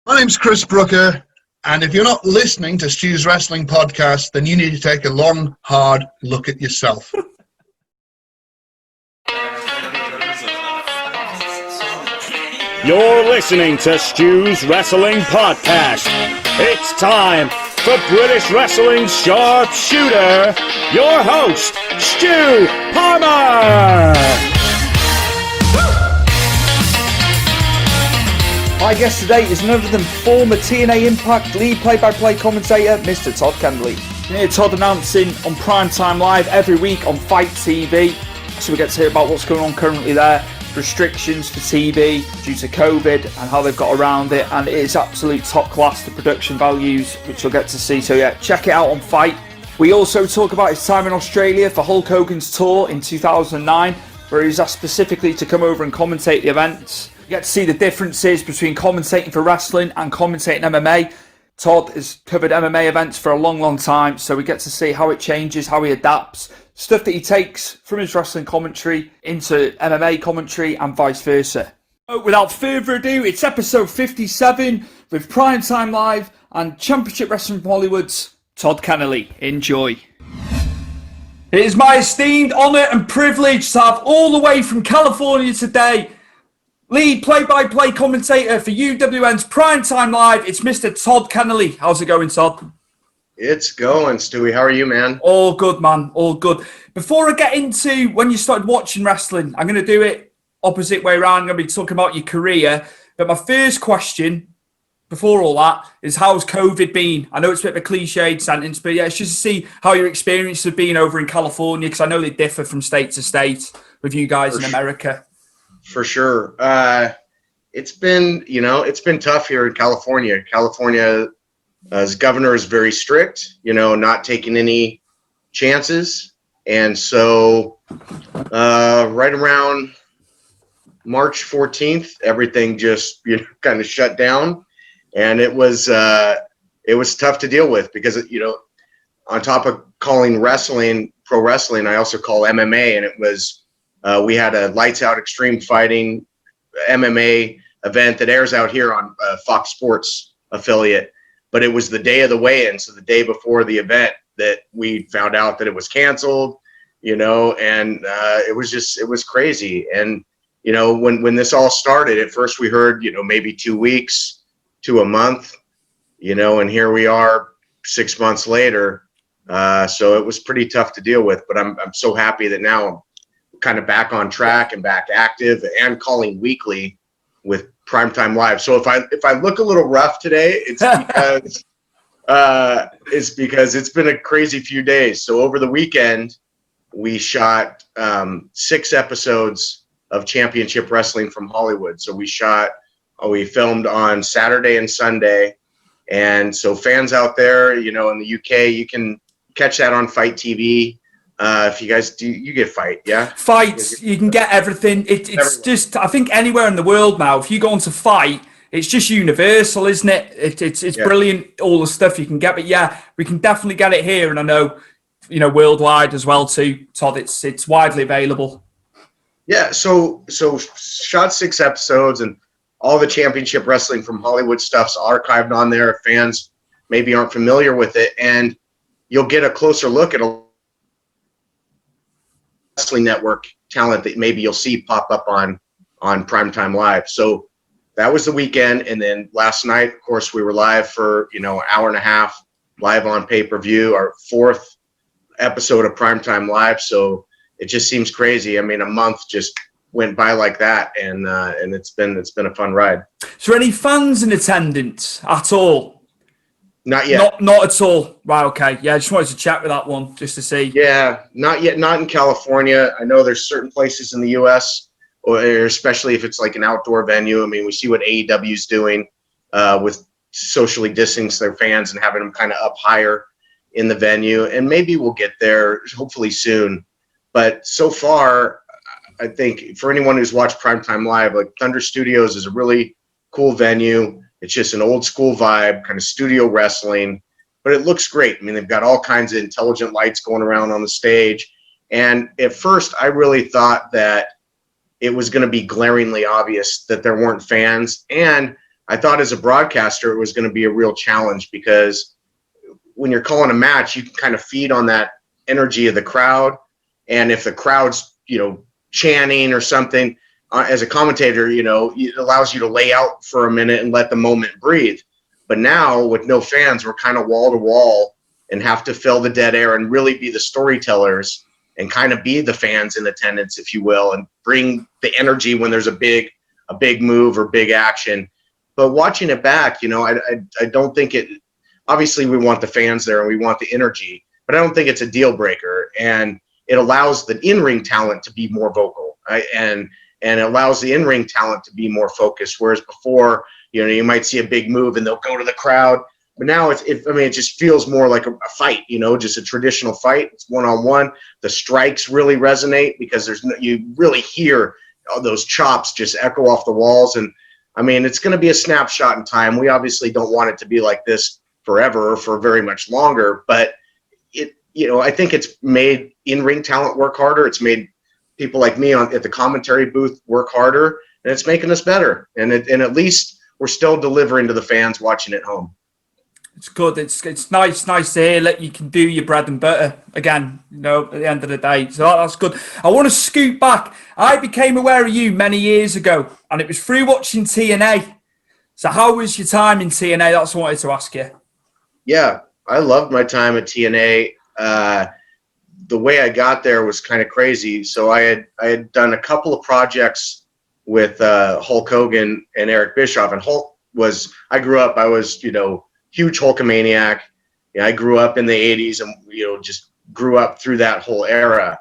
My name's Chris Brooker, and if you're not listening to Stu's Wrestling Podcast, then you need to take a long, hard look at yourself. You're listening to Stu's Wrestling Podcast. It's time for British Wrestling's sharpshooter, your host, Stu Palmer. My guest today is none other than former TNA Impact lead play-by-play commentator, Mr. Todd Keneley. You can hear Todd announcing on Primetime Live every week on Fite TV, so we get to hear about what's going on currently there, restrictions for TV due to COVID and how they've got around it, and it is absolute top class, the production values, which you'll get to see. So yeah, check it out on Fite. We also talk about his time in Australia for Hulk Hogan's tour in 2009, where he was asked specifically to come over and commentate the events. You get to see the differences between commentating for wrestling and commentating MMA. Todd has covered MMA events for a long time, so we get to see how it changes, how he adapts, stuff that he takes from his wrestling commentary into MMA commentary and vice versa. Without further ado, it's episode 57 with Primetime Live and Championship Wrestling from Hollywood's Todd Keneley. Enjoy. It is my esteemed honour and privilege to have all the way from California today lead play-by-play commentator for UWN's Primetime Live. It's Mr. Todd Keneley. How's it going, Todd? It's going, Stewie. How are you, man? All good, man. All good. Before I get into when you started watching wrestling, I'm going to do it opposite way around. I'm going to be talking about your career. But my first question, before all that, is how's COVID been? I know it's a bit of a cliched sentence, but yeah, it's just to see how your experience has been over in California, because I know they differ from state to state with you guys in America. For sure. It's been tough here in California. California's governor is very strict, not taking any chances. And so right around March 14th, everything just kind of shut down. And it was tough to deal with because, on top of calling wrestling, pro wrestling, I also call MMA. And it was, we had a Lights Out Extreme Fighting MMA event that airs out here on Fox Sports affiliate, but it was the day of the weigh-in, so the day before the event, that we found out that it was canceled, and it was crazy. And when this all started, at first we heard maybe 2 weeks to a month, and here we are 6 months later. So it was pretty tough to deal with, but I'm so happy that now I'm kind of back on track and back active and calling weekly with Primetime Live. So if I look a little rough today, it's because it's been a crazy few days. So over the weekend, we shot 6 episodes of Championship Wrestling from Hollywood. So we filmed on Saturday and Sunday. And so fans out there, in the UK, you can catch that on Fite TV. If you guys do, you get Fite, yeah? Fite, you can get everything. It's just, I think anywhere in the world now, if you go onto Fite, it's just universal, isn't it? It's brilliant, all the stuff you can get. But yeah, we can definitely get it here. And I know, worldwide as well too, Todd, it's widely available. Yeah, so shot 6 episodes, and all the Championship Wrestling from Hollywood stuff's archived on there if fans maybe aren't familiar with it. And you'll get a closer look at a wrestling network talent that maybe you'll see pop up on Primetime Live. So that was the weekend. And then last night, of course, we were live for, an hour and a half live on pay-per-view, our 4th episode of Primetime Live. So it just seems crazy. I mean, a month just went by like that. And it's been a fun ride. Is there any fans in attendance at all? Not yet. Not at all. Right, okay. Yeah, I just wanted to chat with that one just to see. Yeah, not yet. Not in California. I know there's certain places in the U.S., or especially if it's like an outdoor venue. I mean, we see what AEW's doing with socially distancing their fans and having them kind of up higher in the venue. And maybe we'll get there hopefully soon. But so far, I think for anyone who's watched Primetime Live, like Thunder Studios is a really cool venue. It's just an old school vibe, kind of studio wrestling, but it looks great. I mean, they've got all kinds of intelligent lights going around on the stage. And at first, I really thought that it was going to be glaringly obvious that there weren't fans. And I thought as a broadcaster, it was going to be a real challenge because when you're calling a match, you can kind of feed on that energy of the crowd. And if the crowd's, chanting or something, as a commentator, it allows you to lay out for a minute and let the moment breathe. But now with no fans, we're kind of wall to wall and have to fill the dead air and really be the storytellers and kind of be the fans in attendance, if you will, and bring the energy when there's a big move or big action. But watching it back, I don't think it, obviously we want the fans there and we want the energy, but I don't think it's a deal breaker. And it allows the in-ring talent to be more vocal, right? And it allows the in-ring talent to be more focused. Whereas before, you might see a big move and they'll go to the crowd. But now it just feels more like a fight, just a traditional fight. It's one-on-one. The strikes really resonate because you really hear those chops just echo off the walls. And it's going to be a snapshot in time. We obviously don't want it to be like this forever or for very much longer, but I think it's made in-ring talent work harder. It's made people like me at the commentary booth work harder, and it's making us better. And at least we're still delivering to the fans watching at home. It's good. It's nice to hear that you can do your bread and butter again, at the end of the day. So that's good. I want to scoot back. I became aware of you many years ago, and it was through watching TNA. So how was your time in TNA? That's what I wanted to ask you. Yeah, I loved my time at TNA. The way I got there was kind of crazy. So I had done a couple of projects with Hulk Hogan and Eric Bischoff, and I grew up, I was, huge Hulkamaniac. I grew up in the 80s and, just grew up through that whole era,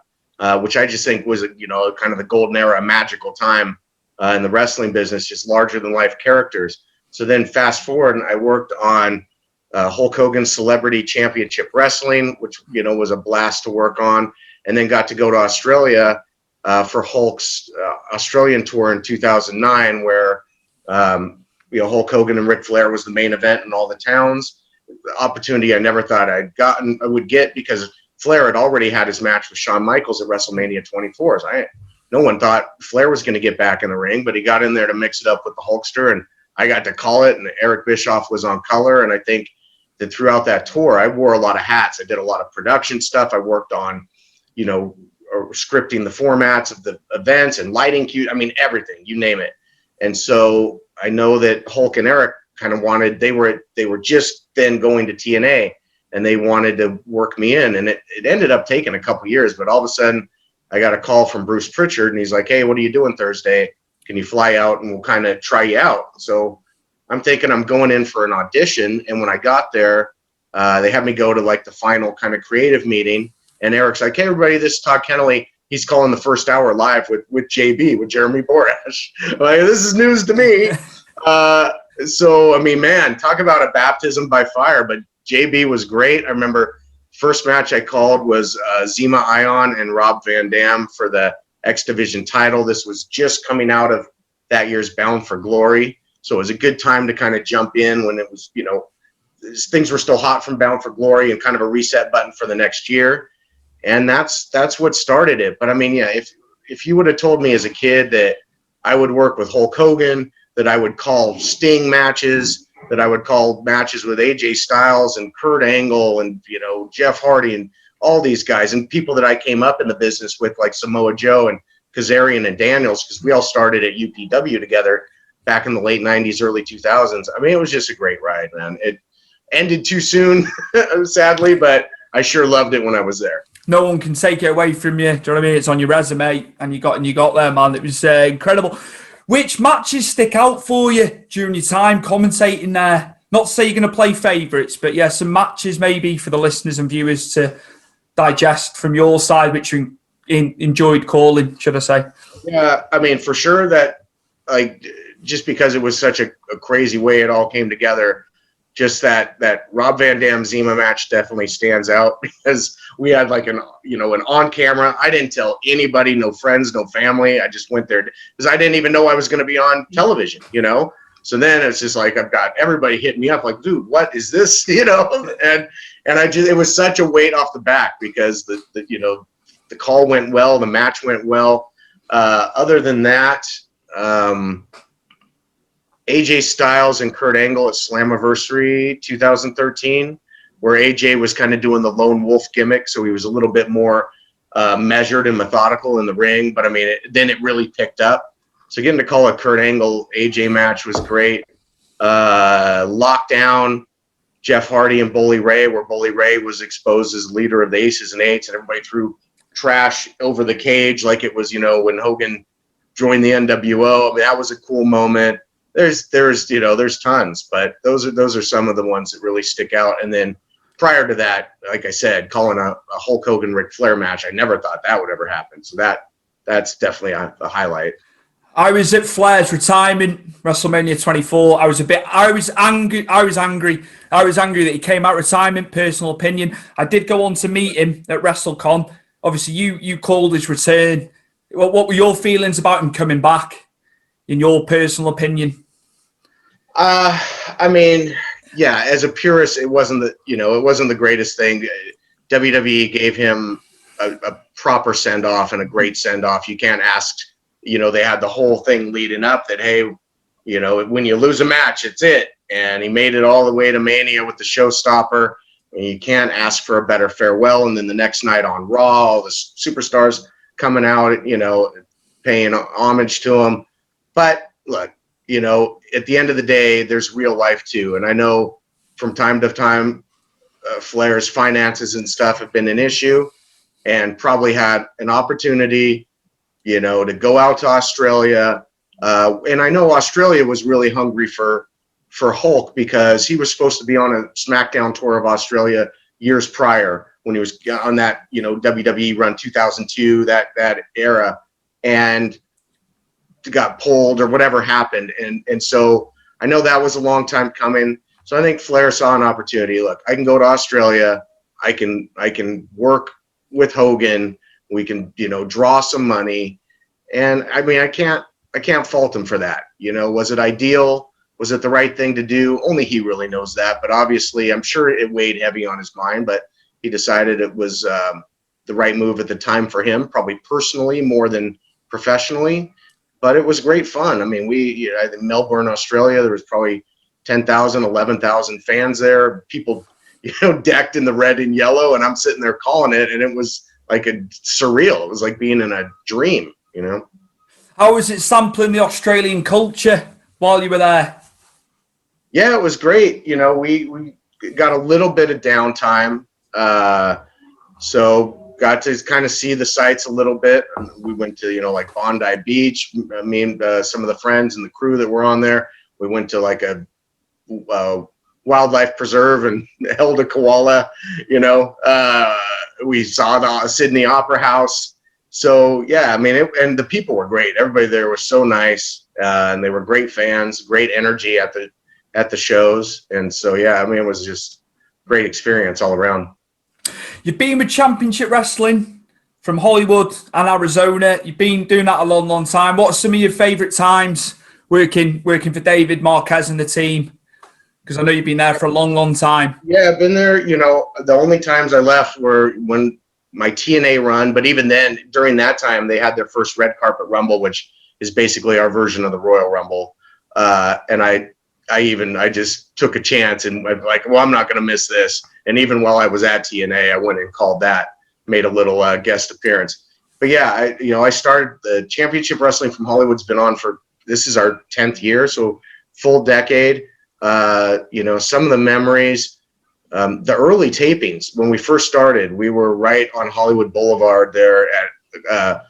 which I just think was, kind of the golden era, a magical time in the wrestling business, just larger than life characters. So then fast forward, and I worked on Hulk Hogan's Celebrity Championship Wrestling, which, was a blast to work on, and then got to go to Australia for Hulk's Australian tour in 2009, where, Hulk Hogan and Ric Flair was the main event in all the towns. The opportunity I never thought I would get, because Flair had already had his match with Shawn Michaels at WrestleMania 24. So no one thought Flair was going to get back in the ring, but he got in there to mix it up with the Hulkster, and I got to call it, and Eric Bischoff was on color. And I think that throughout that tour, I wore a lot of hats. I did a lot of production stuff. I worked on, scripting the formats of the events and lighting cues. Everything, you name it. And so I know that Hulk and Eric kind of wanted, they were just then going to TNA, and they wanted to work me in. And it ended up taking a couple years, but all of a sudden I got a call from Bruce Pritchard, and he's like, "Hey, what are you doing Thursday? Can you fly out and we'll kind of try you out?" So I'm thinking I'm going in for an audition. And when I got there, they had me go to like the final kind of creative meeting. And Eric's like, "Hey, everybody, this is Todd Keneley. He's calling the first hour live with JB, with Jeremy Borash." Like, this is news to me. So, man, talk about a baptism by fire. But JB was great. I remember first match I called was Zema Ion and Rob Van Dam for the X Division title. This was just coming out of that year's Bound for Glory. So it was a good time to kind of jump in when it was, things were still hot from Bound for Glory, and kind of a reset button for the next year. And that's what started it. But if you would have told me as a kid that I would work with Hulk Hogan, that I would call Sting matches, that I would call matches with AJ Styles and Kurt Angle and, Jeff Hardy and all these guys, and people that I came up in the business with, like Samoa Joe and Kazarian and Daniels, because we all started at UPW together back in the late 90s, early 2000s. It was just a great ride, man. It ended too soon, sadly, but I sure loved it when I was there. No one can take it away from you. Do you know what I mean? It's on your resume, and you got there, man. It was incredible. Which matches stick out for you during your time commentating there? Not to say you're going to play favourites, but some matches maybe for the listeners and viewers to digest from your side, which you enjoyed calling, should I say? Yeah, for sure that, just because it was such a crazy way it all came together, just that Rob Van Dam Zema match definitely stands out, because we had an on camera. I didn't tell anybody, no friends, no family. I just went there because I didn't even know I was going to be on television, So then it's just like, I've got everybody hitting me up like, "Dude, what is this?" And it was such a weight off the back, because the call went well, the match went well. Other than that, AJ Styles and Kurt Angle at Slammiversary 2013, where AJ was kind of doing the lone wolf gimmick, so he was a little bit more measured and methodical in the ring. But I mean, then it really picked up. So getting to call a Kurt Angle AJ match was great. Lockdown, Jeff Hardy and Bully Ray, where Bully Ray was exposed as leader of the Aces and Eights, and everybody threw trash over the cage like it was, when Hogan joined the NWO. I mean, that was a cool moment. There's tons, but those are some of the ones that really stick out. And then prior to that, like I said, calling a Hulk Hogan Ric Flair match, I never thought that would ever happen. So that's definitely a highlight. I was at Flair's retirement, WrestleMania 24. I was angry that he came out retirement, personal opinion. I did go on to meet him at WrestleCon. Obviously, you called his return. What were your feelings about him coming back, in your personal opinion? I mean, yeah, as a purist, it wasn't the greatest thing. WWE gave him a proper send-off and a great send-off. You can't ask. They had the whole thing leading up that, hey, when you lose a match, it's it. And he made it all the way to Mania with the showstopper. And you can't ask for a better farewell. And then the next night on Raw, all the superstars coming out, paying homage to him. But look, at the end of the day, there's real life too. And I know from time to time, Flair's finances and stuff have been an issue, and probably had an opportunity to go out to Australia. And I know Australia was really hungry for Hulk, because he was supposed to be on a SmackDown tour of Australia years prior, when he was on that, WWE run 2002, that era, and got pulled or whatever happened. And so I know that was a long time coming. So I think Flair saw an opportunity. Look, I can go to Australia. I can work with Hogan. We can, draw some money. And I mean, I can't fault him for that. Was it ideal? Was it the right thing to do? Only he really knows that. But obviously, I'm sure it weighed heavy on his mind, but he decided it was the right move at the time for him, probably personally more than professionally. But it was great fun. I mean, in Melbourne, Australia, there was probably 10,000, 11,000 fans there. People, decked in the red and yellow, and I'm sitting there calling it, and it was like surreal. It was like being in a dream, How was it sampling the Australian culture while you were there? Yeah, it was great. We got a little bit of downtime, so got to kind of see the sights a little bit. We went to, like Bondi Beach, me and some of the friends and the crew that were on there. We went to like a wildlife preserve and held a koala, we saw the Sydney Opera House. So yeah, I mean, and the people were great. Everybody there was so nice, and they were great fans, great energy at the shows. And so, yeah, I mean, it was just great experience all around. You've been with Championship Wrestling from Hollywood and Arizona. You've been doing that a long, long time. What are some of your favorite times working for David Marquez and the team? Because I know you've been there for a long, long time. Yeah, I've been there. The only times I left were when my TNA run, but even then, during that time, they had their first Red Carpet Rumble, which is basically our version of the Royal Rumble. And I just took a chance and was like, well, I'm not going to miss this. And even while I was at TNA, I went and called that, made a little guest appearance. But yeah, I started the Championship Wrestling from Hollywood's been on this is our 10th year, so full decade. Some of the memories, the early tapings, when we first started, we were right on Hollywood Boulevard there at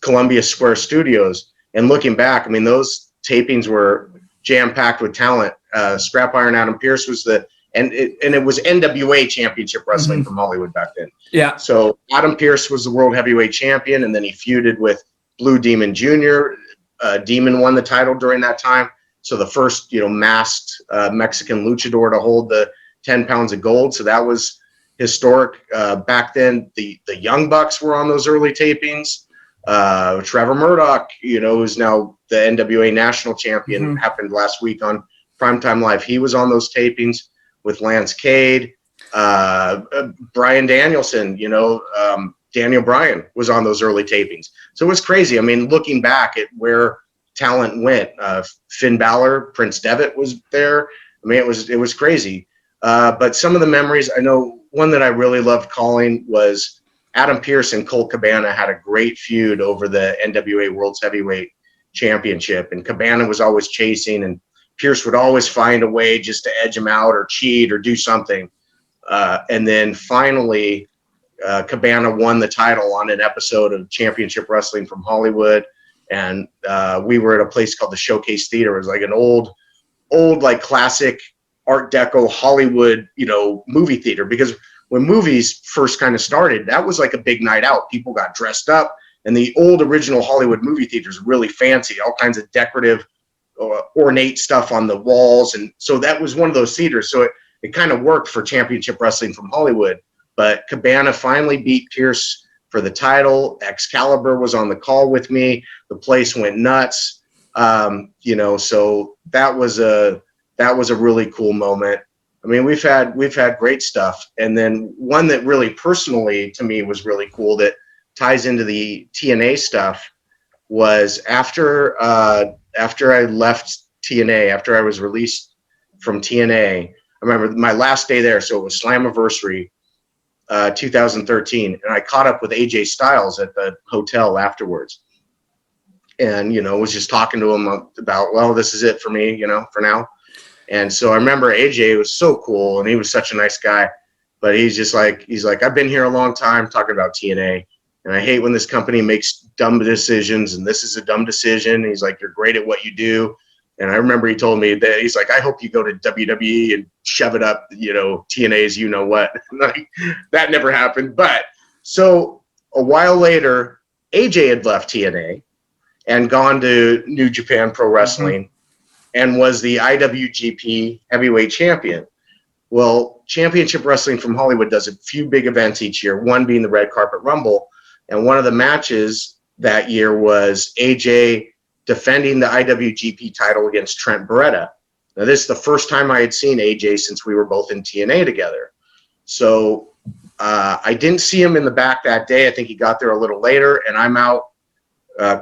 Columbia Square Studios. And looking back, I mean, those tapings were jam-packed with talent. Scrap Iron Adam Pearce was and it was NWA Championship Wrestling from Hollywood back then. Yeah. So Adam Pearce was the World Heavyweight Champion, and then he feuded with Blue Demon Jr. Demon won the title during that time. So the first, masked Mexican luchador to hold the 10 pounds of gold. So that was historic. Back then, the Young Bucks were on those early tapings. Trevor Murdoch, who's now the NWA national champion, happened last week on Primetime Live. He was on those tapings with Lance Cade. Brian Danielson, Daniel Bryan was on those early tapings. So it was crazy. I mean, looking back at where talent went. Finn Balor, Prince Devitt was there. I mean, it was crazy. But some of the memories, I know one that I really loved calling was Adam Pearce and Colt Cabana had a great feud over the NWA World's Heavyweight Championship, and Cabana was always chasing, and Pearce would always find a way just to edge him out or cheat or do something. And then finally, Cabana won the title on an episode of Championship Wrestling from Hollywood. And we were at a place called the Showcase Theater. It was like an old, like classic Art Deco Hollywood, movie theater. Because when movies first kind of started, that was like a big night out. People got dressed up, and the old original Hollywood movie theaters were really fancy, all kinds of decorative, ornate stuff on the walls. And so that was one of those theaters. So it kind of worked for Championship Wrestling from Hollywood. But Cabana finally beat Pearce for the title. Excalibur was on the call with me. The place went nuts. So that was a really cool moment. I mean, we've had great stuff. And then one that really personally to me was really cool that ties into the TNA stuff was after I left TNA, after I was released from TNA. I remember my last day there, so it was Slammiversary 2013, and I caught up with AJ Styles at the hotel afterwards. And, was just talking to him about, well, this is it for me, for now. And so I remember AJ was so cool, and he was such a nice guy. But he's like, I've been here a long time talking about TNA, and I hate when this company makes dumb decisions, and this is a dumb decision. He's like, you're great at what you do. And I remember he told me that he's like, I hope you go to WWE and shove it up, TNA's what. Like, that never happened. But so a while later, AJ had left TNA and gone to New Japan Pro Wrestling and was the IWGP Heavyweight Champion. Well, Championship Wrestling from Hollywood does a few big events each year, one being the Red Carpet Rumble. And one of the matches that year was AJ defending the IWGP title against Trent Beretta. Now, this is the first time I had seen AJ since we were both in TNA together. So I didn't see him in the back that day. I think he got there a little later, and I'm out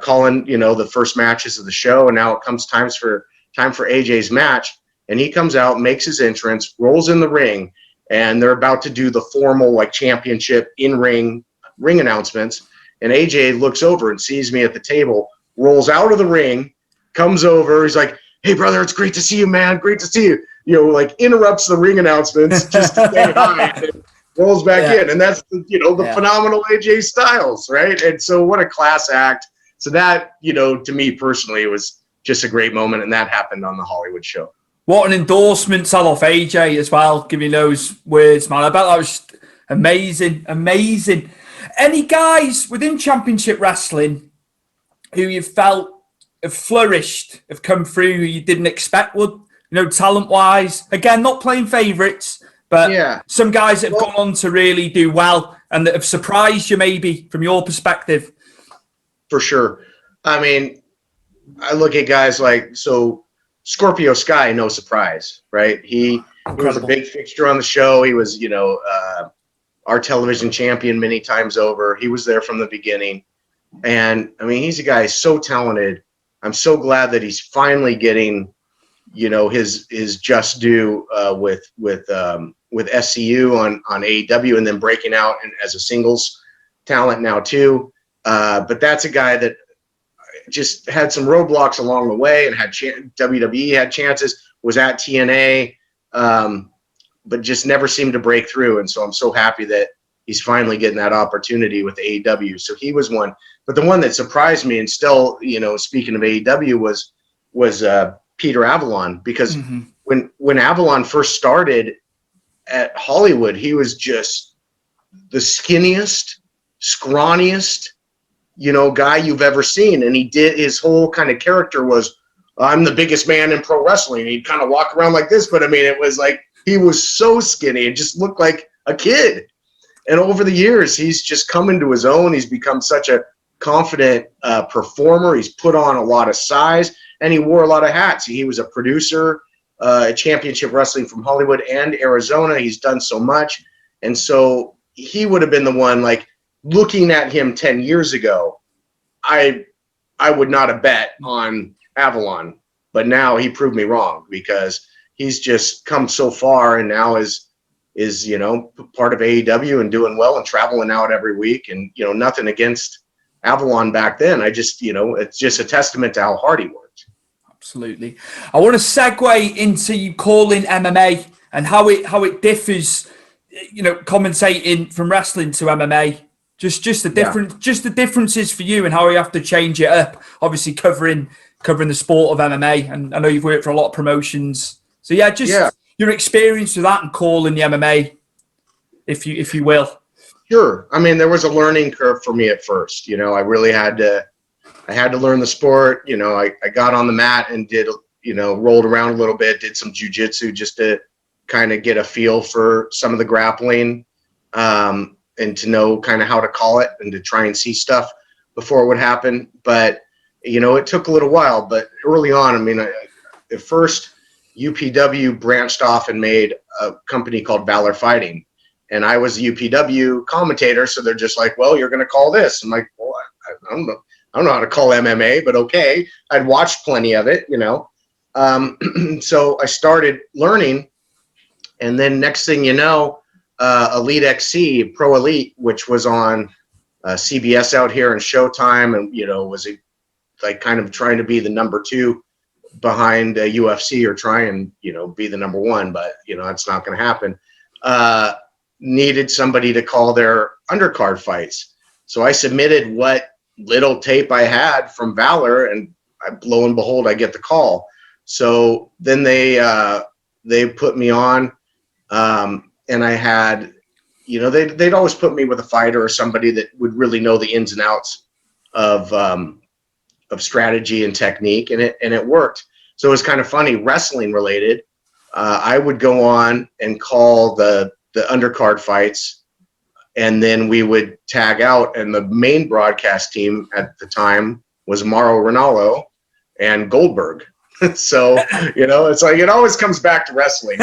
calling, the first matches of the show. And now it comes time for AJ's match. And he comes out, makes his entrance, rolls in the ring, and they're about to do the formal championship in-ring announcements. And AJ looks over and sees me at the table, rolls out of the ring, comes over. He's like, hey, brother, it's great to see you, man. Great to see you. Interrupts the ring announcements just to say hi, and rolls back in. And that's, the phenomenal AJ Styles, right? And so what a class act. So that, to me personally, it was just a great moment. And that happened on the Hollywood show. What an endorsement tell off AJ as well, giving those words, man. I bet that was amazing. Any guys within Championship Wrestling who you felt have flourished, have come through, who you didn't expect would, talent-wise? Again, not playing favourites, but some guys that have gone on to really do well and that have surprised you maybe from your perspective. For sure. I mean, I look at guys like, Scorpio Sky, no surprise, right? He was a big fixture on the show. He was, our television champion many times over. He was there from the beginning. And I mean, he's a guy so talented. I'm so glad that he's finally getting, his just due with SCU on AEW, and then breaking out as a singles talent now too. But that's a guy that just had some roadblocks along the way, and had WWE had chances, was at TNA, but just never seemed to break through. And so I'm so happy that he's finally getting that opportunity with AEW. So he was one. But the one that surprised me, and still, speaking of AEW, was Peter Avalon, because when Avalon first started at Hollywood, he was just the skinniest, scrawniest, guy you've ever seen. And his whole kind of character was, I'm the biggest man in pro wrestling. He'd kind of walk around like this, but I mean, it was like, he was so skinny and just looked like a kid. And over the years, he's just come into his own. He's become such a confident performer. He's put on a lot of size, and he wore a lot of hats. He was a producer at Championship Wrestling from Hollywood and Arizona. He's done so much. And so he would have been the one, looking at him 10 years ago, I would not have bet on Avalon, but now he proved me wrong because he's just come so far and now is part of AEW and doing well and traveling out every week. And, nothing against Avalon back then. I just, it's just a testament to how hard he worked. Absolutely. I want to segue into you calling MMA and how it differs, commentating from wrestling to MMA. Just the difference, just the differences for you and how you have to change it up. Obviously covering the sport of MMA, and I know you've worked for a lot of promotions. So your experience with that and calling the MMA, if you will. Sure. I mean, there was a learning curve for me at first. I really had to learn the sport. I got on the mat and did, rolled around a little bit, did some jujitsu just to kind of get a feel for some of the grappling, and to know kind of how to call it and to try and see stuff before it would happen. But, it took a little while, but early on, I mean, at first UPW branched off and made a company called Valor Fighting. And I was the UPW commentator. So they're just like, well, you're going to call this. I'm like, well, I don't know how to call MMA, but okay. I'd watched plenty of it, So I started learning. And then next thing you know, Elite XC, Pro Elite, which was on CBS out here and Showtime, and was like kind of trying to be the number 2 behind UFC, or try and be the number 1, but that's not going to happen. Needed somebody to call their undercard fights, so I submitted what little tape I had from Valor, and lo and behold, I get the call. So then they put me on. And I had, they'd always put me with a fighter or somebody that would really know the ins and outs of strategy and technique, and it worked. So it was kind of funny, wrestling related. I would go on and call the undercard fights, and then we would tag out. And the main broadcast team at the time was Mauro Ranallo and Goldberg. So it's like it always comes back to wrestling.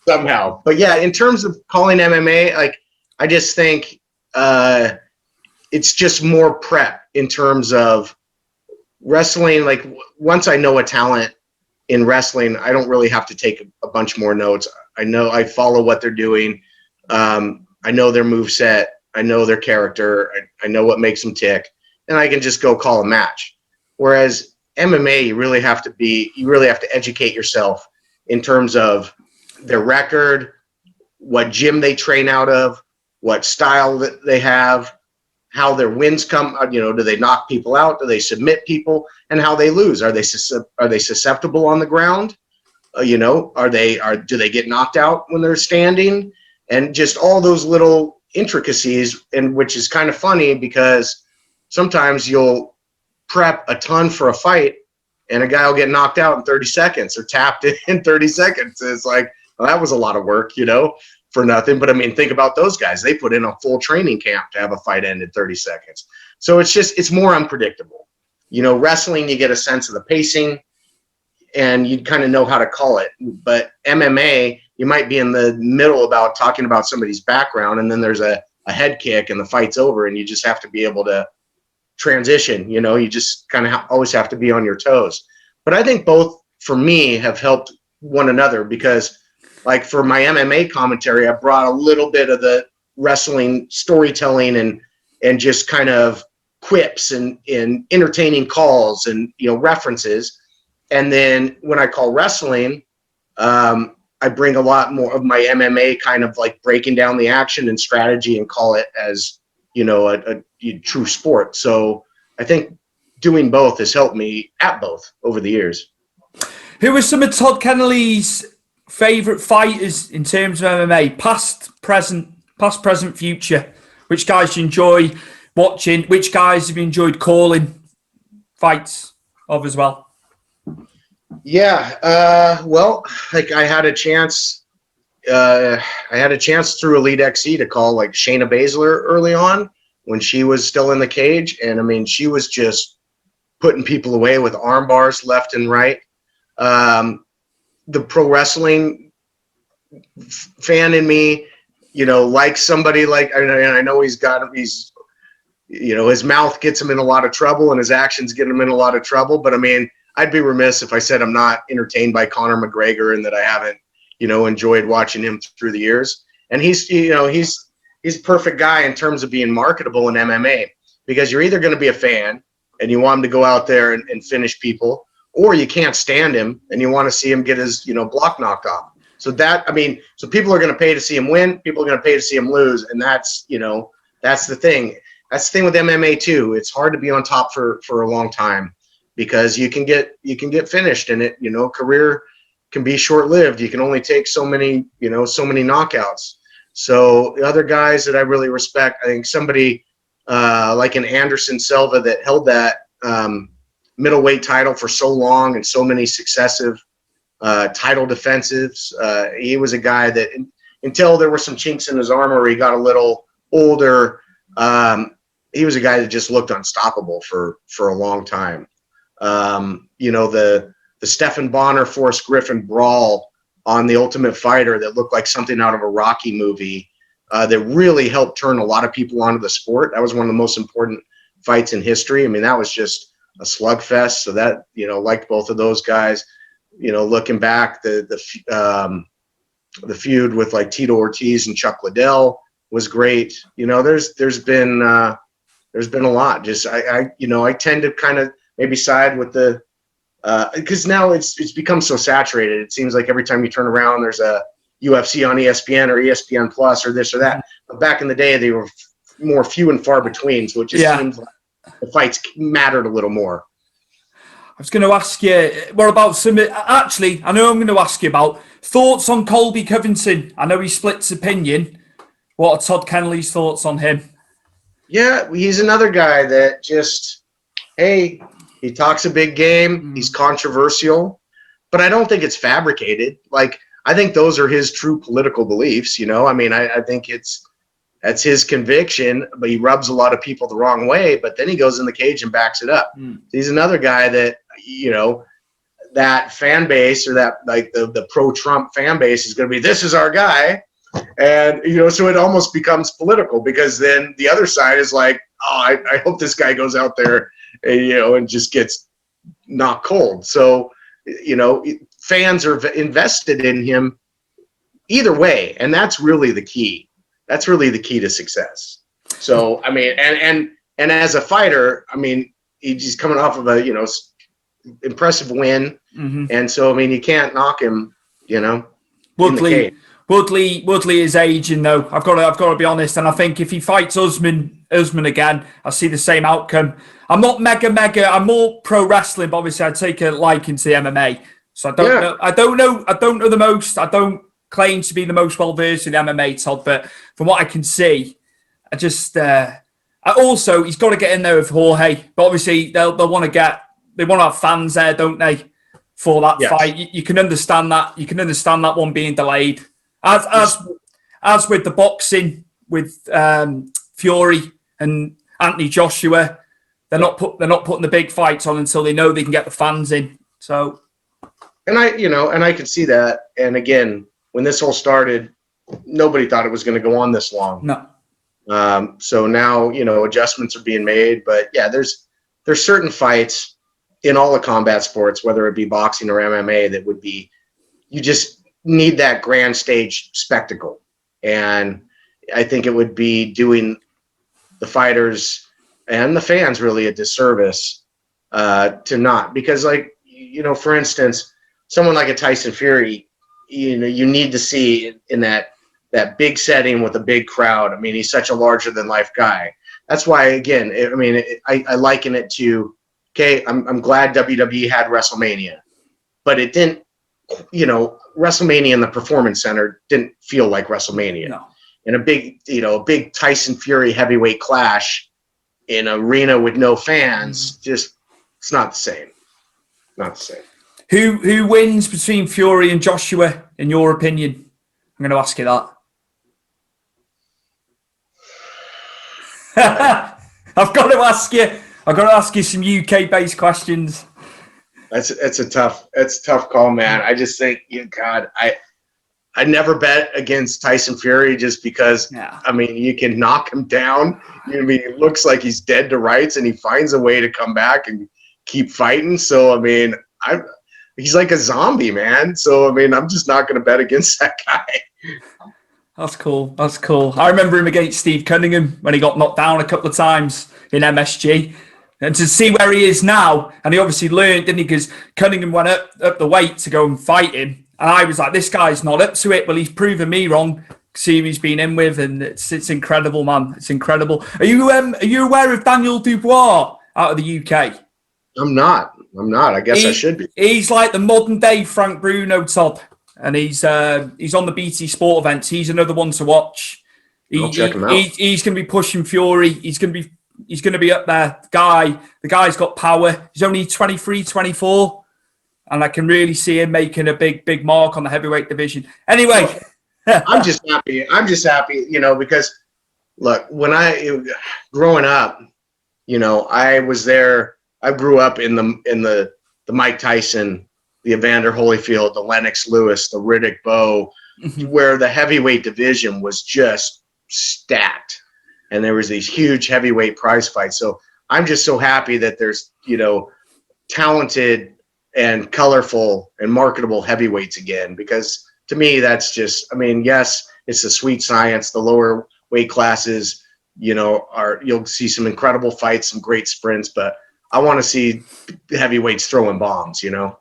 Somehow. But yeah, in terms of calling MMA, like I just think it's just more prep in terms of wrestling. Like once I know a talent in wrestling, I don't really have to take a bunch more notes. I follow what they're doing. I know their moveset. I know their character. I know what makes them tick, and I can just go call a match. Whereas MMA, you really have to educate yourself in terms of their record, what gym they train out of, what style that they have, how their wins come. Do they knock people out? Do they submit people? And how they lose? Are they susceptible on the ground? Do they get knocked out when they're standing? And just all those little intricacies, and which is kind of funny because sometimes you'll prep a ton for a fight and a guy will get knocked out in 30 seconds or tapped in 30 seconds. It's like, well, that was a lot of work, for nothing. But I mean, think about those guys. They put in a full training camp to have a fight end in 30 seconds. So it's more unpredictable. Wrestling, you get a sense of the pacing and you kind of know how to call it. But MMA, you might be in the middle about talking about somebody's background, and then there's a head kick and the fight's over, and you just have to be able to transition. You just kind of always have to be on your toes. But I think both, for me, have helped one another because, like for my MMA commentary, I brought a little bit of the wrestling storytelling and just kind of quips and entertaining calls and references. And then when I call wrestling, I bring a lot more of my MMA kind of like breaking down the action and strategy and call it as a true sport. So I think doing both has helped me at both over the years. Who are some of Todd Keneley's favorite fighters in terms of MMA? Past, present, future. Which guys do you enjoy watching? Which guys have you enjoyed calling fights of as well? Yeah, well, like I had a chance through Elite XC to call like Shayna Baszler early on when she was still in the cage, and I mean she was just putting people away with arm bars left and right. The pro wrestling fan in me, like somebody like, and I know he's his mouth gets him in a lot of trouble and his actions get him in a lot of trouble. But I mean, I'd be remiss if I said I'm not entertained by Conor McGregor and that I haven't, enjoyed watching him through the years. And he's a perfect guy in terms of being marketable in MMA, because you're either going to be a fan and you want him to go out there and finish people, or you can't stand him and you want to see him get his, block knocked off. So so people are going to pay to see him win. People are going to pay to see him lose. And that's the thing. That's the thing with MMA too. It's hard to be on top for a long time, because you can get finished in it. Career can be short-lived. You can only take so many knockouts. So the other guys that I really respect, I think somebody like an Anderson Silva that held that middleweight title for so long and so many successive title defensives. He was a guy that until there were some chinks in his armor, he got a little older. He was a guy that just looked unstoppable for a long time. The Stephan Bonner, Forrest Griffin brawl on The Ultimate Fighter that looked like something out of a Rocky movie that really helped turn a lot of people onto the sport. That was one of the most important fights in history. I mean, that was just a slugfest. So that, liked both of those guys. Looking back, the feud with like Tito Ortiz and Chuck Liddell was great. There's been a lot. Just I tend to kind of maybe side with the because now it's become so saturated. It seems like every time you turn around, there's a UFC on ESPN or ESPN Plus or this or that. But back in the day, they were more few and far between. So it just seems like the fights mattered a little more. I was going to ask you, what about actually, I know I'm going to ask you about thoughts on Colby Covington. I know he splits opinion. What are Todd Keneley's thoughts on him? Yeah, he's another guy that just, hey, he talks a big game. He's controversial, but I don't think it's fabricated. Like, I think those are his true political beliefs. I mean, I think that's his conviction, but he rubs a lot of people the wrong way, but then he goes in the cage and backs it up. He's another guy that, that fan base, or that like the pro-Trump fan base is going to be, this is our guy. And, so it almost becomes political, because then the other side is like, oh, I hope this guy goes out there and just gets knocked cold. So, fans are invested in him either way. And that's really the key. That's really the key to success. So, I mean, and as a fighter, I mean, he's coming off of a, impressive win. And so, I mean, you can't knock him, Woodley is aging though. I've got to be honest. And I think if he fights Usman again, I see the same outcome. I'm not mega. I'm more pro wrestling, but obviously I take a liking to the MMA. So I don't know. I don't know the most. I don't claim to be the most well versed in MMA, Todd. But from what I can see, I just also he's got to get in there with Jorge. But obviously they'll want to have fans there, don't they, for that fight? You can understand that. You can understand that one being delayed. As with the boxing with Fury and Anthony Joshua, they're not putting the big fights on until they know they can get the fans in. So, and I could see that. And again, when this all started, nobody thought it was going to go on this long. No. So now adjustments are being made, but yeah, there's certain fights in all the combat sports, whether it be boxing or MMA, that would be, you just need that grand stage spectacle. And I think it would be doing the fighters and the fans really a disservice to not, because like, for instance, someone like a Tyson Fury, you need to see in that big setting with a big crowd. I mean, he's such a larger than life guy. That's why, again, I liken it to, okay, I'm glad WWE had WrestleMania, but it didn't, WrestleMania in the Performance Center didn't feel like WrestleMania. No. And a big Tyson Fury heavyweight clash in an arena with no fans, just, it's not the same. Not the same. Who wins between Fury and Joshua, in your opinion? I'm going to ask you that. I've got to ask you some UK-based questions. It's a tough call, man. I just think, God, I never bet against Tyson Fury just because, I mean, you can knock him down. I mean, it looks like he's dead to rights, and he finds a way to come back and keep fighting. So, I mean, he's like a zombie, man. So, I mean, I'm just not going to bet against that guy. That's cool. That's cool. I remember him against Steve Cunningham when he got knocked down a couple of times in MSG. And to see where he is now, and he obviously learned, didn't he? Because Cunningham went up the weight to go and fight him. And I was like, this guy's not up to it. Well, he's proven me wrong. See who he's been in with, and it's incredible, man. It's incredible. Are you aware of Daniel Dubois out of the UK? I'm not. I guess I should be. He's like the modern day Frank Bruno, Todd. And he's on the BT Sport events. He's another one to watch. I'll check him out. He's going to be pushing Fury. He's going to be up there. The guy's got power. He's only 23, 24. And I can really see him making a big mark on the heavyweight division. Anyway. I'm just happy. You know, because look, when growing up, you know, I was there. I grew up in the Mike Tyson, the Evander Holyfield, the Lennox Lewis, the Riddick Bowe, where the heavyweight division was just stacked. And there was these huge heavyweight prize fights. So I'm just so happy that there's, you know, talented and colorful and marketable heavyweights again, because to me, that's just, I mean, yes, it's a sweet science. The lower weight classes, you know, you'll see some incredible fights, some great sprints, but I want to see heavyweights throwing bombs, you know?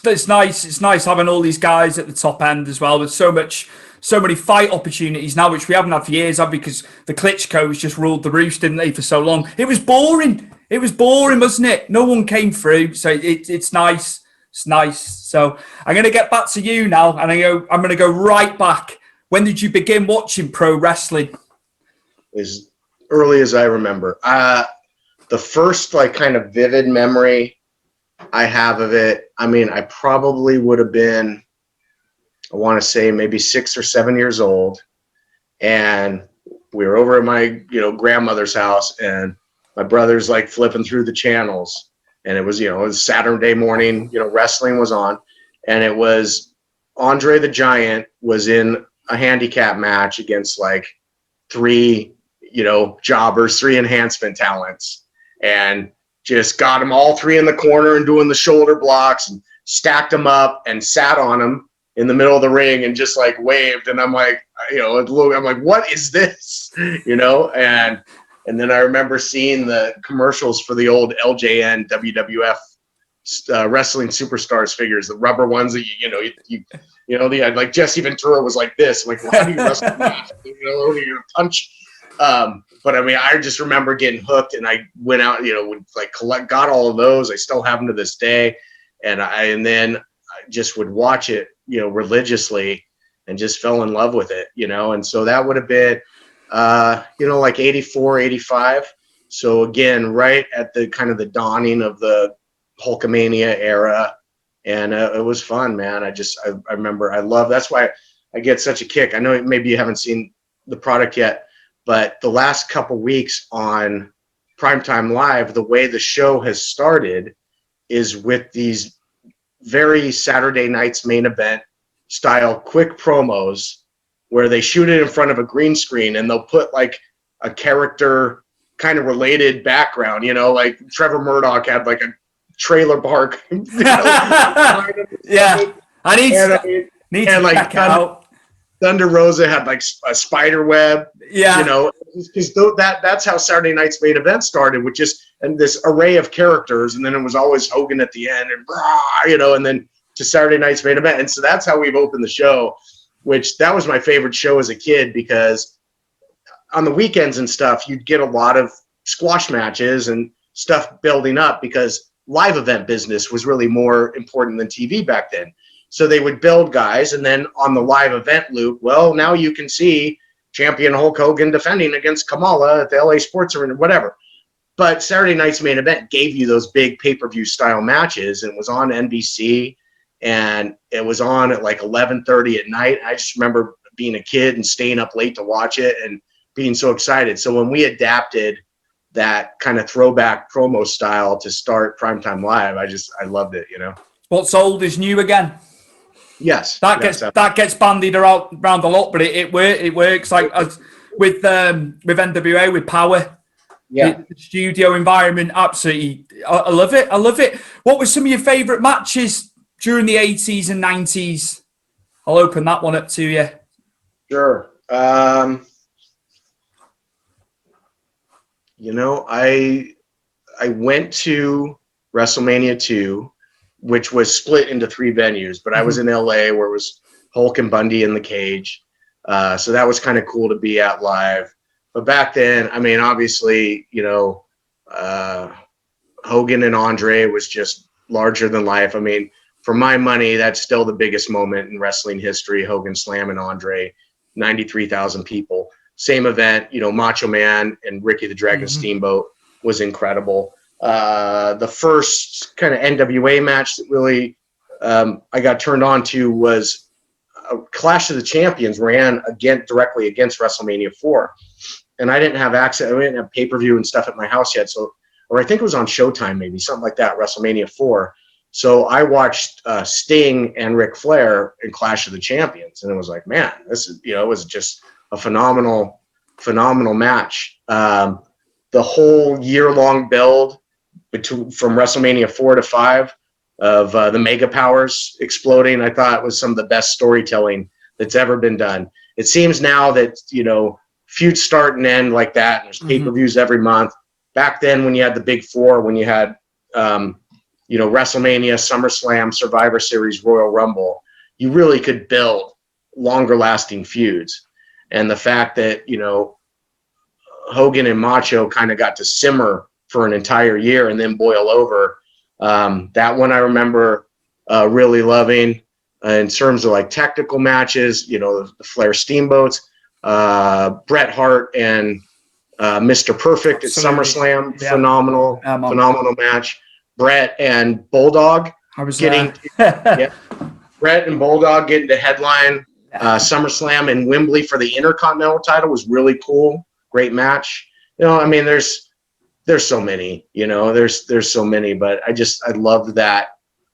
It's nice. It's nice having all these guys at the top end as well. There's so many fight opportunities now, which we haven't had for years, because the Klitschko's just ruled the roost, didn't they, for so long? It was boring. It was boring, wasn't it? No one came through. So it's nice. It's nice. So I'm going to get back to you now, and I'm going to go right back. When did you begin watching pro wrestling? As early as I remember. The first like kind of vivid memory I have of it, I mean, I probably would have been, I want to say maybe 6 or 7 years old, and we were over at my, you know, grandmother's house, and my brother's like flipping through the channels, and it was, you know, it was Saturday morning, you know, wrestling was on, and it was Andre the Giant was in a handicap match against like 3, you know, jobbers, 3 enhancement talents, and just got them all 3 in the corner and doing the shoulder blocks and stacked them up and sat on them in the middle of the ring and just like waved. And I'm like, you know, I'm like, what is this? You know? And then I remember seeing the commercials for the old LJN WWF wrestling superstars figures, the rubber ones that you know, like Jesse Ventura was like this. I'm like, well, how do you wrestle that? You know, you punch. But I mean, I just remember getting hooked, and I went out, you know, would like got all of those. I still have them to this day. And then I just would watch it, you know, religiously, and just fell in love with it, you know? And so that would have been, you know, like 84, 85. So again, right at the kind of the dawning of the Hulkamania era. And it was fun, man. I remember, that's why I get such a kick. I know maybe you haven't seen the product yet, but the last couple weeks on Primetime Live, the way the show has started is with these very Saturday Night's Main Event style quick promos where they shoot it in front of a green screen, and they'll put like a character kind of related background, you know, like Trevor Murdoch had like a trailer park. You know, yeah. I need to like check out. Thunder Rosa had like a spider web, yeah, you know, because that's how Saturday Night's Main Event started, with just and this array of characters, and then it was always Hogan at the end, and you know, and then to Saturday Night's Main Event, and so that's how we've opened the show, which that was my favorite show as a kid, because on the weekends and stuff, you'd get a lot of squash matches and stuff building up, because live event business was really more important than TV back then. So they would build guys, and then on the live event loop, well, now you can see champion Hulk Hogan defending against Kamala at the LA Sports Arena, whatever. But Saturday Night's Main Event gave you those big pay-per-view style matches, and it was on NBC, and it was on at like 11:30 at night. I just remember being a kid and staying up late to watch it and being so excited. So when we adapted that kind of throwback promo style to start Primetime Live, I loved it, you know. What's old is new again. Yes. That gets bandied around a lot, but it works like as with NWA with Power. Yeah. The studio environment, absolutely. I love it. I love it. What were some of your favourite matches during the 80s and 90s? I'll open that one up to you. Sure. You know, I went to WrestleMania 2, which was split into 3 venues, but I was in LA where it was Hulk and Bundy in the cage. So that was kind of cool to be at live. But back then, I mean, obviously, you know, Hogan and Andre was just larger than life. I mean, for my money, that's still the biggest moment in wrestling history. Hogan Slam and Andre, 93,000 people. Same event, you know, Macho Man and Ricky the Dragon Steamboat was incredible. The first kind of NWA match that really I got turned on to was Clash of the Champions ran directly against WrestleMania 4. And I didn't have access. I didn't have pay-per-view and stuff at my house yet. So, or I think it was on Showtime, maybe something like that, WrestleMania 4. So I watched Sting and Ric Flair in Clash of the Champions. And it was like, man, this is, you know, it was just a phenomenal match. The whole year-long build from WrestleMania 4 to 5 of the Mega Powers exploding, I thought was some of the best storytelling that's ever been done. It seems now that, you know, feuds start and end like that, and there's pay-per-views every month. Back then, when you had the Big Four, when you had, you know, WrestleMania, SummerSlam, Survivor Series, Royal Rumble, you really could build longer-lasting feuds. And the fact that, you know, Hogan and Macho kind of got to simmer for an entire year and then boil over, that one I remember really loving. In terms of like technical matches, you know, the Flair Steamboats, Bret Hart and Mr. Perfect at SummerSlam, phenomenal match. Bret and Bulldog Bret and Bulldog getting to headline SummerSlam in Wembley for the Intercontinental title was really cool. Great match. You know, I mean, there's so many. You know, there's so many, but I loved that.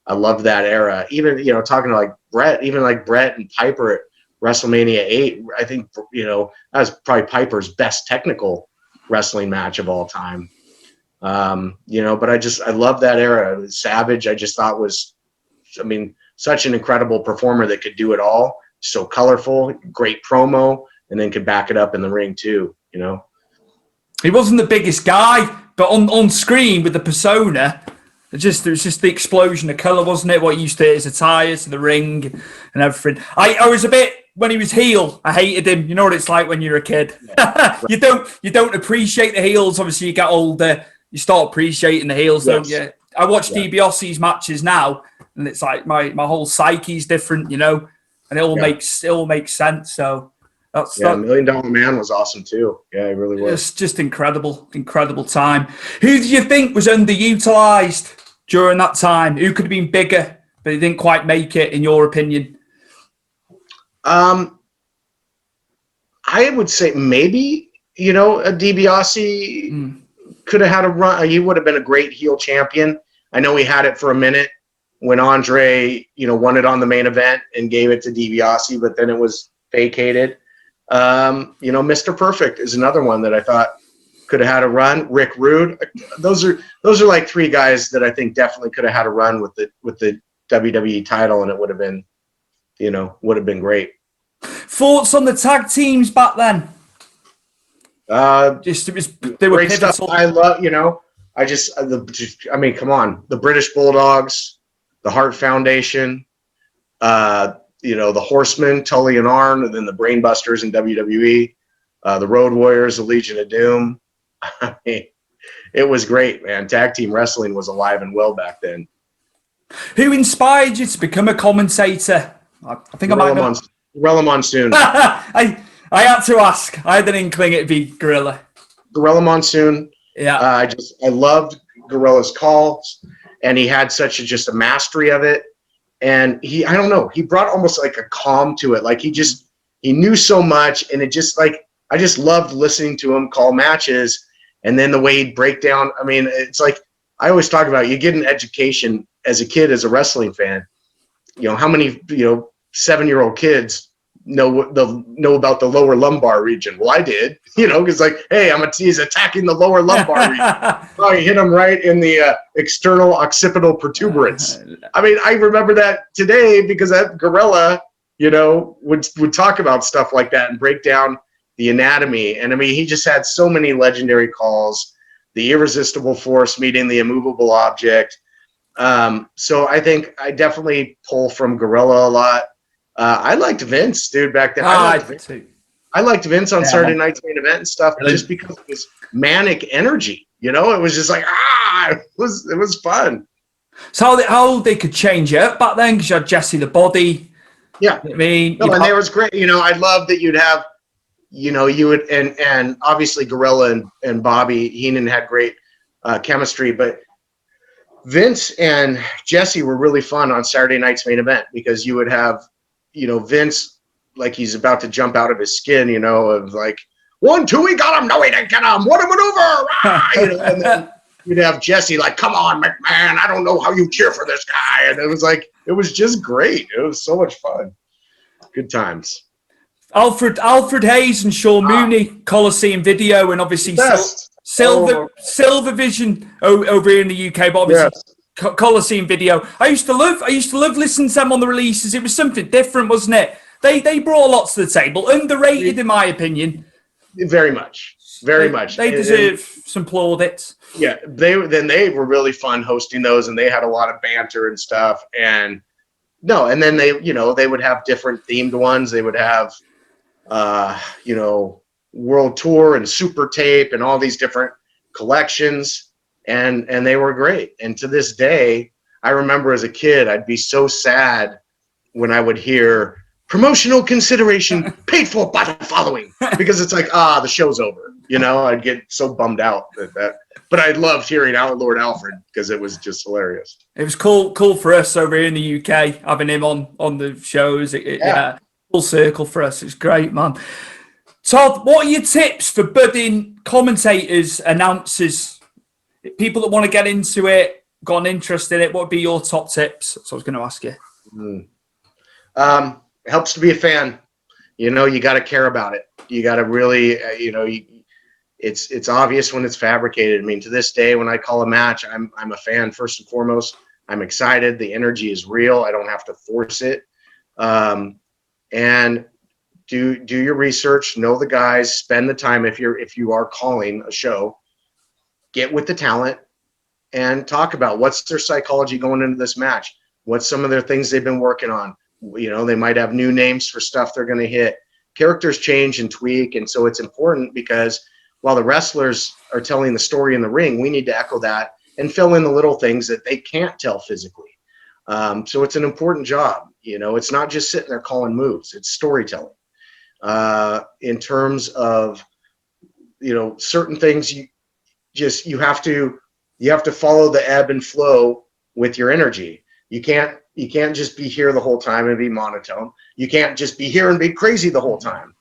I loved that era. Even, you know, talking to like Bret, even like Bret and Piper at WrestleMania 8, I think, you know, that was probably Piper's best technical wrestling match of all time. You know, but I love that era. Savage, I just thought was, I mean, such an incredible performer that could do it all. So colorful, great promo, and then could back it up in the ring too, you know. He wasn't the biggest guy, but on screen with the persona, there was just the explosion of colour, wasn't it? What he used to his attire to the ring and everything. I was a bit, when he was heel, I hated him. You know what it's like when you're a kid. Yeah. you don't appreciate the heels. Obviously, you get older, you start appreciating the heels, don't you? I watch DiBiase's matches now, and it's like my whole psyche's different, you know, and it all makes sense. So that's $1 Million Man was awesome too. Yeah, it really was. It's just incredible time. Who do you think was underutilized during that time? Who could have been bigger, but he didn't quite make it, in your opinion? I would say maybe, you know, a DiBiase could have had a run. He would have been a great heel champion. I know he had it for a minute when Andre, you know, won it on the main event and gave it to DiBiase, but then it was vacated. You know, Mr. Perfect is another one that I thought could have had a run. Rick Rude. Those are like 3 guys that I think definitely could have had a run with the WWE title, and it would have been, you know, would have been great. Thoughts on the tag teams back then? They were great pivotal stuff. I love, you know, I mean, come on, the British Bulldogs, the Hart Foundation, you know, the Horsemen, Tully and Arn, and then the Brainbusters in WWE, the Road Warriors, the Legion of Doom. I mean, it was great, man. Tag team wrestling was alive and well back then. Who inspired you to become a commentator? I think Gorilla Monsoon. I had to ask. I had an inkling it'd be Gorilla. Gorilla Monsoon. Yeah. I loved Gorilla's calls, and he had just a mastery of it. And I don't know, he brought almost like a calm to it. Like he knew so much, and it just like, I just loved listening to him call matches, and then the way he'd break down. I mean, it's like, I always talk about, you get an education as a kid, as a wrestling fan, you know, how many, you know, 7-year-old kids know about the lower lumbar region. Well, I did, because like, hey, he's attacking the lower lumbar region. Oh, he hit him right in the external occipital protuberance. I mean, I remember that today because that gorilla, would talk about stuff like that and break down the anatomy. And I mean, he just had so many legendary calls, the irresistible force meeting the immovable object. So I think I definitely pull from gorilla a lot. I liked Vince, dude, back then. I liked Vince on Saturday Night's Main Event and stuff, just because of his manic energy. It was just like, it was fun. So how they could change it up back then, because you had Jesse the Body. Yeah. I mean, and there was great, I love that you'd have, you would, and obviously Gorilla and Bobby Heenan had great chemistry, but Vince and Jesse were really fun on Saturday Night's Main Event, because you would have, Vince, like he's about to jump out of his skin, of like, 1, 2, he got him. No, he didn't get him. What a maneuver. And then you'd have Jesse like, come on, McMahon. I don't know how you cheer for this guy. And it was just great. It was so much fun. Good times. Alfred Hayes and Sean Mooney, Coliseum Video, and obviously Silver Vision over here in the UK, but obviously Coliseum Video. I used to love listening to them on the releases. It was something different, wasn't it? They brought lots to the table. Underrated, in my opinion. Very much. They deserve some plaudits. Yeah, they were really fun hosting those, and they had a lot of banter and stuff. And then they would have different themed ones. They would have World Tour and Super Tape and all these different collections, and they were great. And to this day, I remember as a kid, I'd be so sad when I would hear promotional consideration paid for by the following, because it's like, the show's over. I'd get so bummed out that but I loved hearing Lord Alfred, because it was just hilarious. It was cool for us over here in the UK, having him on the shows. Full circle for us. It's great, man. Todd, what are your tips for budding commentators, announcers, people that want to get into it, got an interest in it? What would be your top tips? That's what I was going to ask you. It helps to be a fan. You got to care about it. You got to really, it's obvious when it's fabricated. I mean, to this day, when I call a match, I'm a fan first and foremost. I'm excited. The energy is real. I don't have to force it. And do your research, know the guys, spend the time. If you are calling a show, get with the talent and talk about what's their psychology going into this match. What's some of their things they've been working on. They might have new names for stuff they're going to hit. Characters change and tweak, and so it's important, because while the wrestlers are telling the story in the ring, we need to echo that and fill in the little things that they can't tell physically. So it's an important job. It's not just sitting there calling moves. It's storytelling. In terms of, certain things, you have to follow the ebb and flow with your energy. You can't just be here the whole time and be monotone. You can't just be here and be crazy the whole time.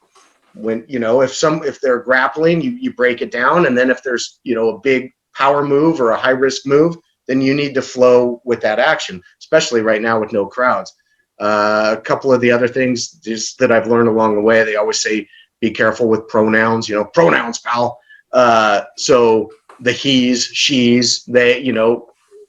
When, if they're grappling, you break it down. And then if there's, a big power move or a high risk move, then you need to flow with that action, especially right now with no crowds. A couple of the other things just that I've learned along the way, they always say, be careful with pronouns, pronouns, pal. So the he's, she's, they,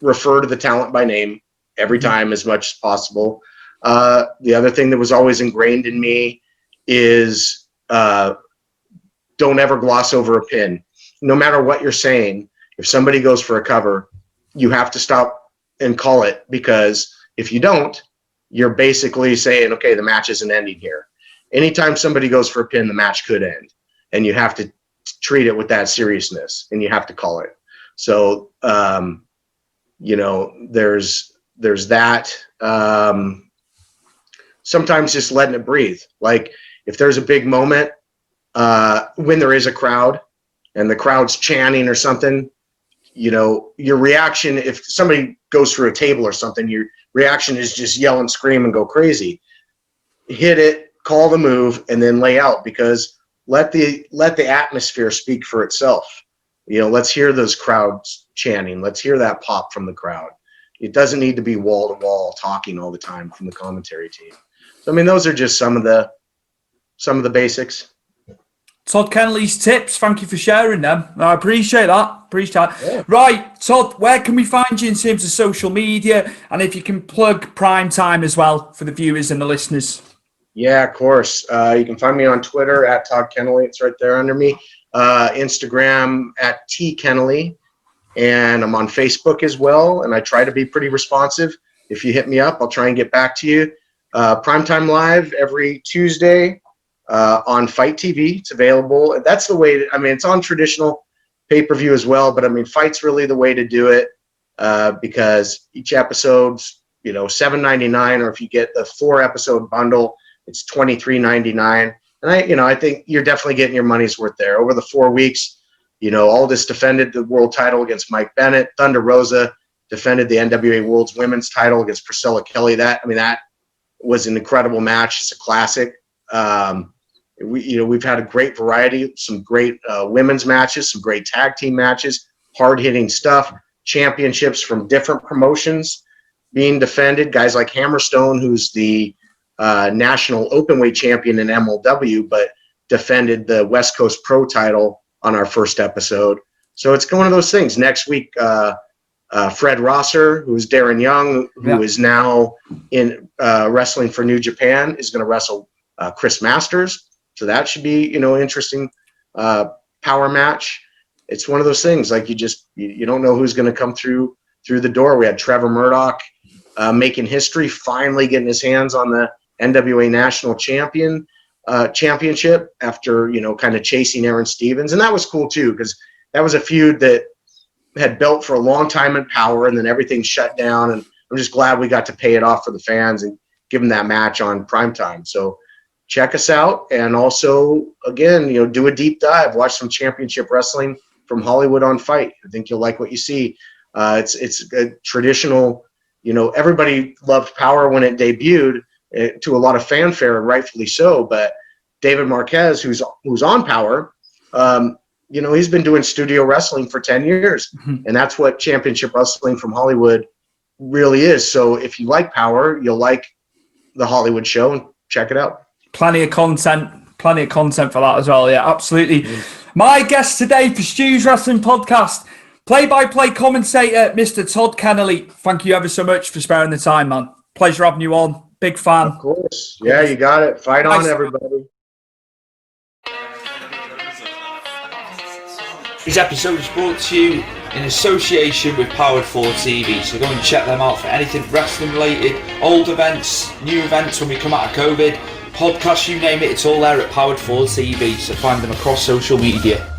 refer to the talent by name every time as much as possible. The other thing that was always ingrained in me is don't ever gloss over a pin. No matter what you're saying, if somebody goes for a cover, you have to stop and call it, because if you don't, you're basically saying, okay, the match isn't ending here. Anytime somebody goes for a pin, the match could end, and you have to treat it with that seriousness, and you have to call it. So, there's that. Sometimes just letting it breathe. Like if there's a big moment, when there is a crowd and the crowd's chanting or something, your reaction, if somebody goes through a table or something, your reaction is just yell and scream and go crazy. Hit it, call the move, and then lay out, because let the atmosphere speak for itself. Let's hear those crowds chanting. Let's hear that pop from the crowd. It doesn't need to be wall to wall talking all the time from the commentary team. So, I mean, those are just some of the basics. Todd Keneley's tips. Thank you for sharing them. I appreciate that. Yeah. Right, Todd, where can we find you in terms of social media? And if you can plug Prime Time as well for the viewers and the listeners. Yeah, of course. You can find me on Twitter at Todd Keneley. It's right there under me. Instagram at T Keneley. And I'm on Facebook as well. And I try to be pretty responsive. If you hit me up, I'll try and get back to you. Primetime Live every Tuesday on Fite TV. It's available. That's the way it's on traditional pay-per-view as well, but I mean, Fite's really the way to do it because each episode's, $7.99, or if you get the 4-episode bundle, it's $23.99. And I think you're definitely getting your money's worth there. Over the 4 weeks, Aldis defended the world title against Mike Bennett. Thunder Rosa defended the NWA World's Women's title against Priscilla Kelly. That was an incredible match. It's a classic. We've had a great variety, some great women's matches, some great tag team matches, hard-hitting stuff, championships from different promotions being defended. Guys like Hammerstone, who's the national openweight champion in MLW, but defended the West Coast Pro title on our first episode. So it's one of those things. Next week, Fred Rosser, who's Darren Young, who is now in wrestling for New Japan, is going to wrestle Chris Masters. So that should be, an interesting power match. It's one of those things, like you don't know who's going to come through the door. We had Trevor Murdoch making history, finally getting his hands on the NWA National Championship after, kind of chasing Aaron Stevens. And that was cool too, because that was a feud that had built for a long time in Power, and then everything shut down. And I'm just glad we got to pay it off for the fans and give them that match on primetime. So check us out. And also, again, do a deep dive, watch some championship wrestling from Hollywood on Fite. I think you'll like what you see. It's a traditional, everybody loved Power when it debuted to a lot of fanfare, and rightfully so. But David Marquez, who's on Power, he's been doing studio wrestling for 10 years. And that's what championship wrestling from Hollywood really is. So if you like Power, you'll like the Hollywood show, and check it out. Plenty of content for that as well. Yeah, absolutely. My guest today for Stu's Wrestling Podcast, play-by-play commentator, Mr. Todd Keneley. Thank you ever so much for sparing the time, man. Pleasure having you on. Big fan. Of course. Yeah, you got it. Fight on, everybody. This episode is brought to you in association with Powered 4 TV, so go and check them out for anything wrestling related, old events, new events when we come out of COVID, podcasts, you name it, it's all there at Powered 4 TV, so find them across social media.